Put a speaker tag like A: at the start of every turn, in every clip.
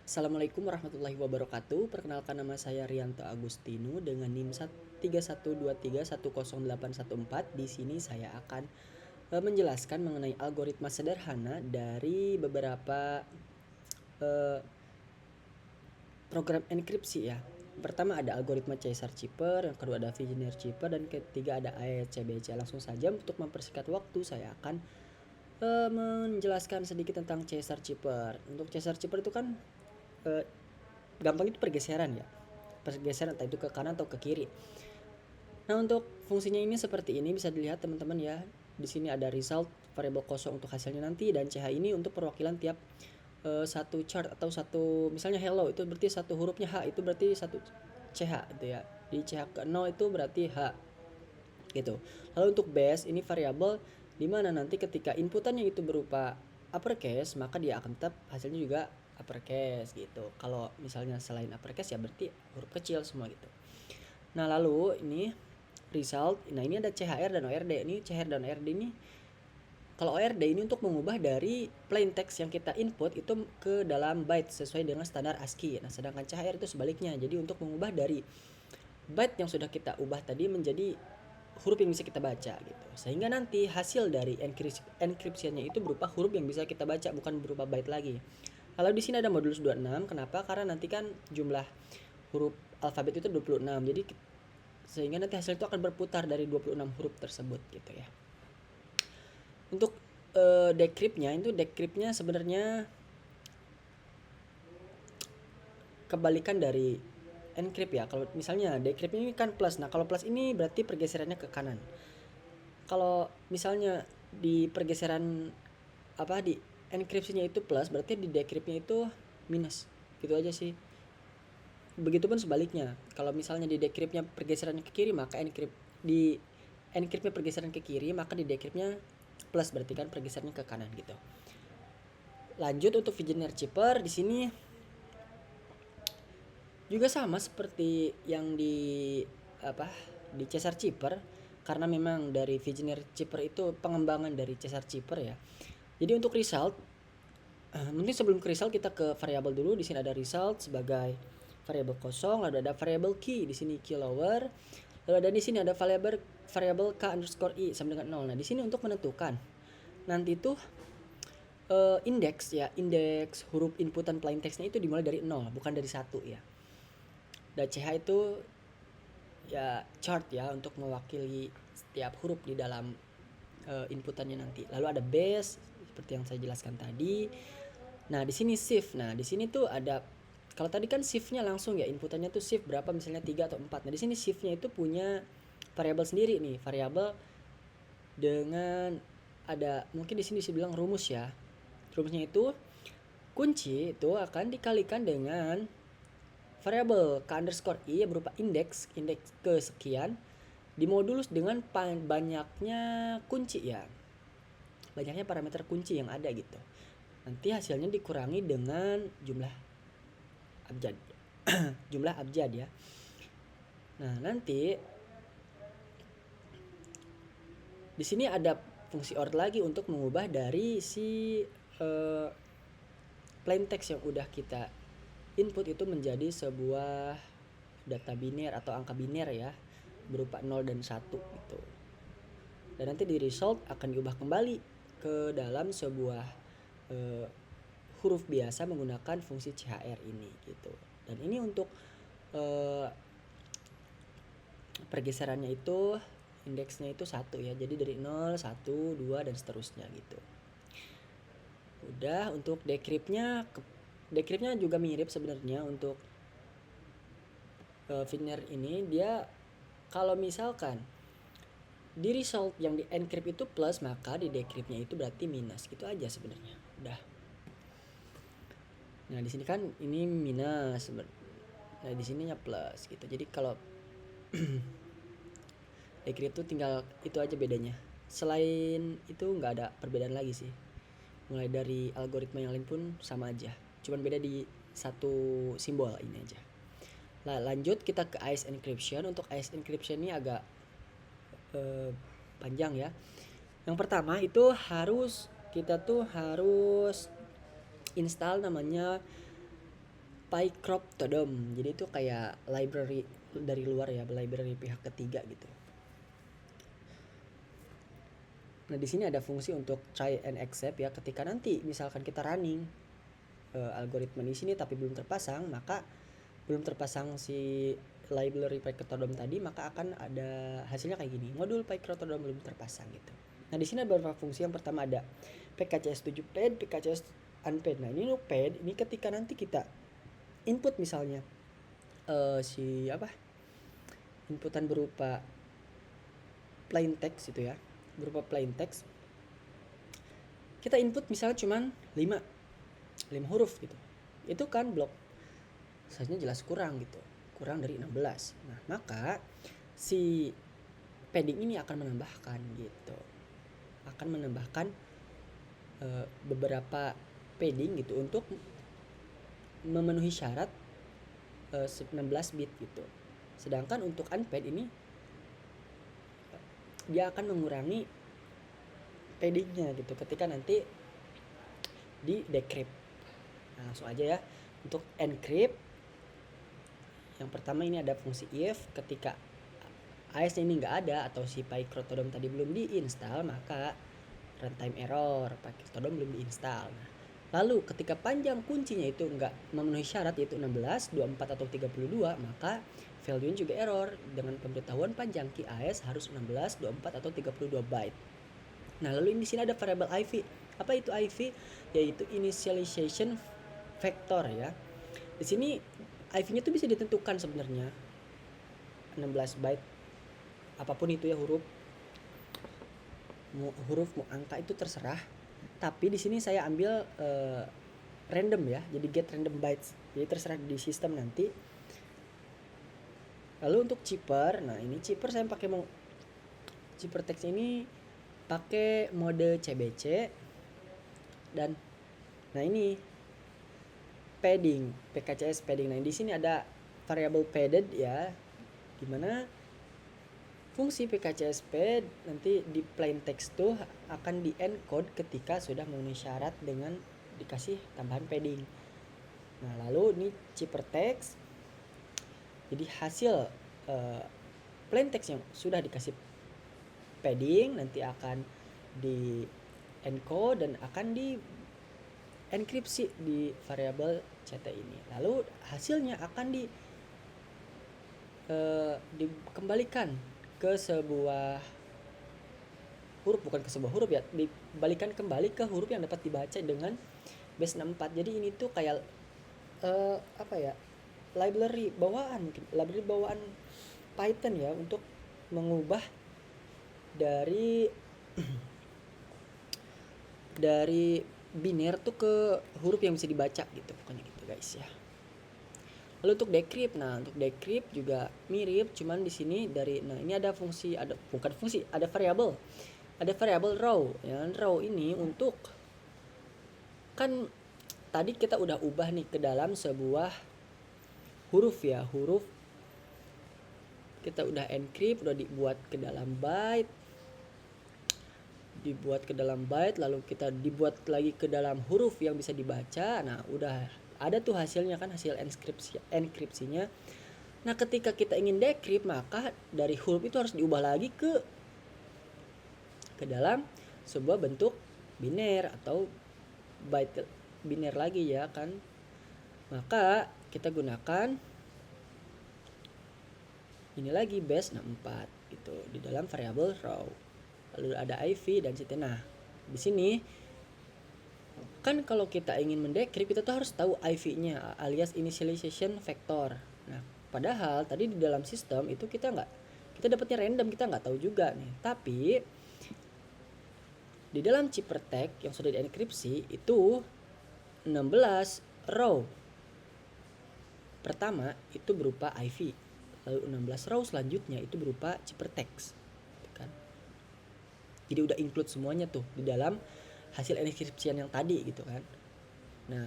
A: Assalamualaikum warahmatullahi wabarakatuh. Perkenalkan, nama saya Rianto Agustino dengan NIM 3123108114. Di sini saya akan menjelaskan mengenai algoritma sederhana dari beberapa eh, program enkripsi ya. Pertama ada algoritma Caesar-Chipper, yang kedua ada Vigenère-Chipper, dan ketiga ada AEC-BC. Langsung saja untuk mempersingkat waktu saya akan menjelaskan sedikit tentang Caesar-Chipper. Untuk Caesar-Chipper itu kan eh, gampang itu pergeseran ya, pergeseran entah itu ke kanan atau ke kiri. Nah, untuk fungsinya ini seperti ini, bisa dilihat teman-teman ya. Di sini ada result variabel kosong untuk hasilnya nanti, dan CH ini untuk perwakilan tiap satu chart atau satu, misalnya hello itu berarti satu hurufnya H, itu berarti satu CH gitu ya. Di CH ke 0 itu berarti H gitu. Lalu untuk base ini variabel di mana nanti ketika inputannya itu berupa uppercase, maka dia akan tetap hasilnya juga uppercase gitu. Kalau misalnya selain uppercase ya berarti huruf kecil semua gitu. Nah, lalu ini result. Nah, ini ada CHR dan ORD. Ini CHR dan ORD ini, kalau ORD ini untuk mengubah dari plain text yang kita input itu ke dalam byte sesuai dengan standar ASCII. Nah, sedangkan CHR itu sebaliknya. Jadi untuk mengubah dari byte yang sudah kita ubah tadi menjadi huruf yang bisa kita baca gitu. Sehingga nanti hasil dari enkripsiannya itu berupa huruf yang bisa kita baca, bukan berupa byte lagi. Kalau di sini ada modulus 26, kenapa? Karena nanti kan jumlah huruf alfabet itu 26. Jadi sehingga nanti hasil itu akan berputar dari 26 huruf tersebut gitu ya. Untuk decryptnya sebenarnya kebalikan dari encrypt ya. Kalau misalnya decrypt ini kan plus. Nah, kalau plus ini berarti pergeserannya ke kanan. Kalau misalnya di pergeseran di enkripsinya itu plus, berarti di decryptnya itu minus. Gitu aja sih. Begitupun sebaliknya. Kalau misalnya di decryptnya pergeserannya ke kiri, maka di encryptnya pergeseran ke kiri, maka di decryptnya plus, berarti kan pergeserannya ke kanan gitu. Lanjut untuk Vigenère-Chipper, di sini juga sama seperti yang di Caesar-Chipper, karena memang dari Vigenère-Chipper itu pengembangan dari Caesar-Chipper ya. Jadi untuk result, mungkin sebelum ke result kita ke variabel dulu. Di sini ada result sebagai variabel kosong, lalu ada variabel key di sini key lower, lalu ada di sini ada variabel k underscore i sama dengan 0. Nah, di sini untuk menentukan nanti itu indeks huruf inputan plain textnya itu dimulai dari 0, bukan dari 1 ya. Dan CH itu ya chart ya, untuk mewakili setiap huruf di dalam inputannya nanti. Lalu ada base seperti yang saya jelaskan tadi. Nah, di sini shift. Nah, di sini tuh ada, kalau tadi kan shiftnya langsung ya, inputannya tuh shift berapa, misalnya 3 atau 4. Nah, di sini shiftnya itu punya variabel sendiri nih, variabel dengan ada, mungkin di sini bisa bilang rumus ya. Rumusnya itu kunci itu akan dikalikan dengan variabel k underscore i yang berupa indeks kesekian dimodulus dengan banyaknya kunci ya, banyaknya parameter kunci yang ada gitu. Nanti hasilnya dikurangi dengan jumlah abjad jumlah abjad ya. Nah, nanti di sini ada fungsi OR lagi untuk mengubah dari si plain text yang udah kita input itu menjadi sebuah data biner atau angka biner ya, berupa 0 dan 1 gitu. Dan nanti di result akan diubah kembali ke dalam sebuah huruf biasa menggunakan fungsi CHR ini gitu. Dan ini untuk pergeserannya itu indeksnya itu 1 ya. Jadi dari 0, 1, 2 dan seterusnya gitu. Udah. Untuk decryptnya juga mirip sebenarnya. Untuk Vigenère ini dia kalau misalkan di result yang di encrypt itu plus, maka di decryptnya itu berarti minus. Gitu aja sebenarnya. Udah. Nah, di sini kan ini minus. Nah, di sininya plus gitu. Jadi kalau decrypt itu tinggal itu aja bedanya. Selain itu nggak ada perbedaan lagi sih. Mulai dari algoritma yang lain pun sama aja. Cuman beda di satu simbol ini aja. Nah, lanjut kita ke AES encryption. Untuk AES encryption ini agak panjang ya. Yang pertama itu kita tuh harus install namanya PyCryptodom. Jadi itu kayak library dari luar ya, library pihak ketiga gitu. Nah, di sini ada fungsi untuk try and accept ya. Ketika nanti misalkan kita running algoritma di sini tapi belum terpasang, maka belum terpasang si library PyCryptodom tadi, maka akan ada hasilnya kayak gini. Modul PyCryptodom belum terpasang gitu. Nah, di sini ada beberapa fungsi. Yang pertama ada PKCS7 pad, PKCS unpad. Nah, ini untuk pad, ini ketika nanti kita input misalnya inputan berupa plain text itu ya, berupa plain text, kita input misalnya cuman 5 huruf gitu, itu kan blok size-nya jelas kurang gitu, kurang dari 16. Nah, maka si padding ini akan menambahkan gitu, akan menambahkan beberapa padding gitu untuk memenuhi syarat 16 bit gitu. Sedangkan untuk unpad ini dia akan mengurangi paddingnya gitu ketika nanti di decrypt. Nah, langsung aja ya. Untuk encrypt, yang pertama ini ada fungsi if. Ketika AES ini nggak ada atau si PyCryptodom tadi belum diinstal, maka runtime error, PyCryptodom belum diinstal. Nah, lalu ketika panjang kuncinya itu nggak memenuhi syarat yaitu 16, 24 atau 32, maka value juga error dengan pemberitahuan panjang key AES harus 16, 24 atau 32 byte. Nah, lalu di sini ada variable IV. Apa itu IV? Yaitu initialization vector ya. Di sini IV-nya tuh bisa ditentukan sebenarnya 16 byte. Apapun itu ya, huruf mau angka itu terserah. Tapi di sini saya ambil random ya. Jadi get random bytes. Jadi terserah di sistem nanti. Lalu untuk chipper, nah ini chipper saya pakai chipper text ini pakai mode CBC. Dan nah ini padding, PKCS padding. Nah, di sini ada variable padded ya, dimana fungsi PKCS pad nanti di plain text tuh akan di encode ketika sudah memenuhi syarat dengan dikasih tambahan padding. Nah, lalu ini chipper text. Jadi hasil plain text yang sudah dikasih padding nanti akan di encode dan akan di enkripsi di variabel CT ini. Lalu hasilnya akan dikembalikan ke sebuah huruf, bukan ke sebuah huruf ya, dibalikan kembali ke huruf yang dapat dibaca dengan base 64. Jadi ini tuh kayak library bawaan Python ya, untuk mengubah dari biner tuh ke huruf yang bisa dibaca gitu, pokoknya gitu guys ya. Lalu untuk decrypt, nah untuk decrypt juga mirip, cuman di sini ini ada variabel row ya. Row ini untuk, kan tadi kita udah ubah nih ke dalam sebuah huruf ya, huruf kita udah encrypt, udah dibuat ke dalam byte, lalu kita dibuat lagi ke dalam huruf yang bisa dibaca. Nah, udah ada tuh hasilnya kan, hasil enkripsinya. Nah, ketika kita ingin decrypt, maka dari huruf itu harus diubah lagi ke dalam sebuah bentuk biner atau byte biner lagi ya kan. Maka kita gunakan ini lagi base 64 gitu di dalam variabel row. Lalu ada IV dan CT. Nah, di sini kan kalau kita ingin mendecrypt, kita tuh harus tahu IV-nya alias initialization vector. Nah, padahal tadi di dalam sistem itu kita dapatnya random, kita nggak tahu juga nih. Tapi di dalam chipper text yang sudah dienkripsi itu 16 row pertama itu berupa IV, lalu 16 row selanjutnya itu berupa chipper text kan. Jadi udah include semuanya tuh di dalam hasil enkripsian yang tadi gitu kan. Nah,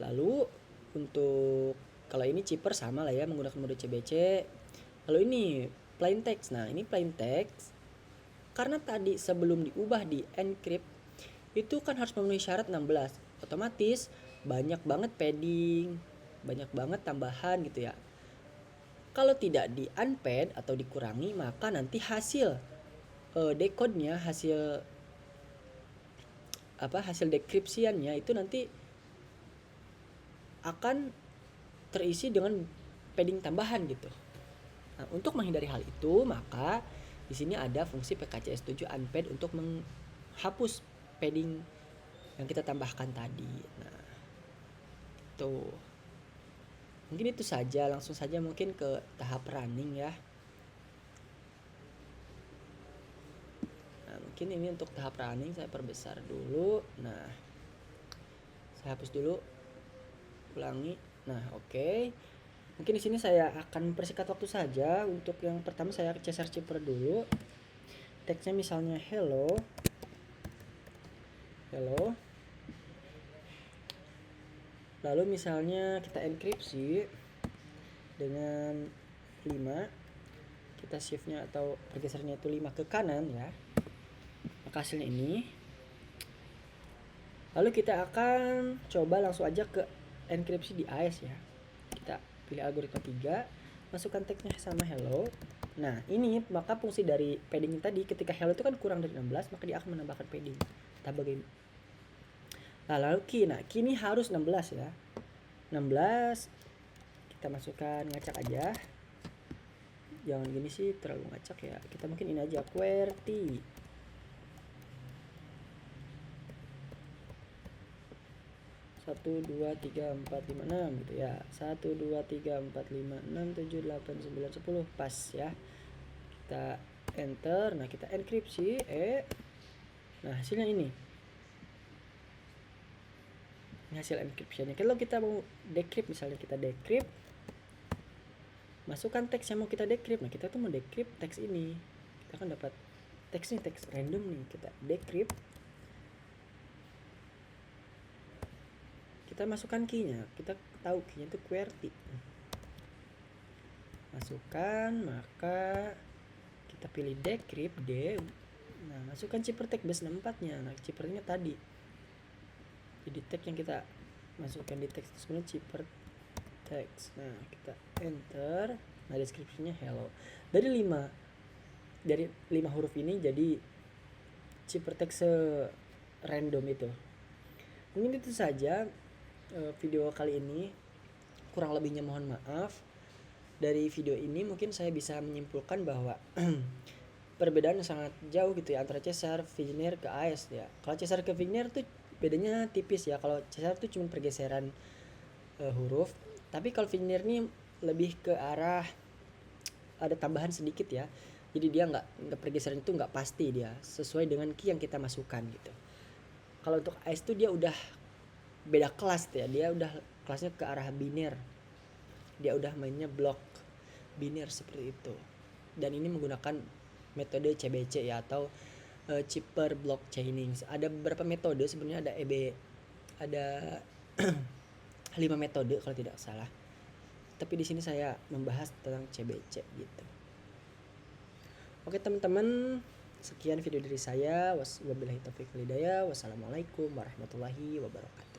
A: lalu untuk kalau ini chipper sama lah ya, menggunakan mode CBC. Lalu ini plain text. Nah, ini plain text karena tadi sebelum diubah di encrypt itu kan harus memenuhi syarat 16. Otomatis banyak banget padding, banyak banget tambahan gitu ya. Kalau tidak di unpad atau dikurangi, maka nanti hasil decode-nya, hasil dekripsiannya itu nanti akan terisi dengan padding tambahan gitu. Nah, untuk menghindari hal itu, maka di sini ada fungsi PKCS7 unpad untuk menghapus padding yang kita tambahkan tadi. Nah, tuh. Mungkin itu saja, langsung saja mungkin ke tahap running ya. Nah, mungkin ini untuk tahap running saya perbesar dulu. Nah, saya hapus dulu. Ulangi. Nah, oke. Mungkin di sini saya akan persingkat waktu saja. Untuk yang pertama saya Caesar Chipper dulu. Teksnya misalnya hello. Lalu misalnya kita enkripsi dengan 5. Kita shiftnya atau pergeserannya itu 5 ke kanan ya. Maka hasilnya ini. Lalu kita akan coba langsung aja ke enkripsi di AES ya. Kita pilih algoritma 3, masukkan teksnya sama hello. Nah, ini maka fungsi dari padding tadi, ketika hello itu kan kurang dari 16, maka dia akan menambahkan padding. Nah, lalu key. Nah, key ini harus 16 ya. 16 kita masukkan, ngacak aja. Jangan gini sih, terlalu ngacak ya. Kita mungkin ini aja, QWERTY. 1 2 3 4 5 6 gitu ya. 1 2 3 4 5 6 7 8 9 10 pas ya. Kita enter. Nah, kita enkripsi nah, hasilnya ini hasil enkripsiannya. Kalau kita mau decrypt, misalnya kita decrypt, masukkan teks yang mau kita decrypt. Nah, kita tuh mau decrypt teks ini, kita kan dapat teks nih, teks random nih. Kita decrypt, kita masukkan key-nya. Kita tahu key-nya itu QWERTY. Masukkan, maka kita pilih decrypt D. Nah, masukkan ciphertext base 64-nya. Nah, ciphernya tadi. Jadi teks yang kita masukkan di teks itu sebenarnya ciphertext. Nah, kita enter. Nah, deskripsinya hello. Dari 5 huruf ini jadi ciphertext random itu. Mungkin itu saja video kali ini. Kurang lebihnya mohon maaf. Dari video ini mungkin saya bisa menyimpulkan bahwa perbedaan sangat jauh gitu ya antara Caesar, Wigner ke AES ya. Kalau Caesar ke Wigner tuh bedanya tipis ya. Kalau Caesar tuh cuma pergeseran huruf, tapi kalau Wigner ini lebih ke arah ada tambahan sedikit ya. Jadi dia nggak pergeseran itu nggak pasti, dia sesuai dengan key yang kita masukkan gitu. Kalau untuk AES tuh dia udah beda kelas ya, dia udah kelasnya ke arah biner. Dia udah mainnya blok biner seperti itu. Dan ini menggunakan metode CBC ya, atau Chipper Block Chaining. Ada beberapa metode sebenarnya, ada 5 metode kalau tidak salah. Tapi di sini saya membahas tentang CBC gitu. Oke teman-teman, sekian video dari saya. Wabillahi taufiq wal hidayah. Wassalamualaikum warahmatullahi wabarakatuh.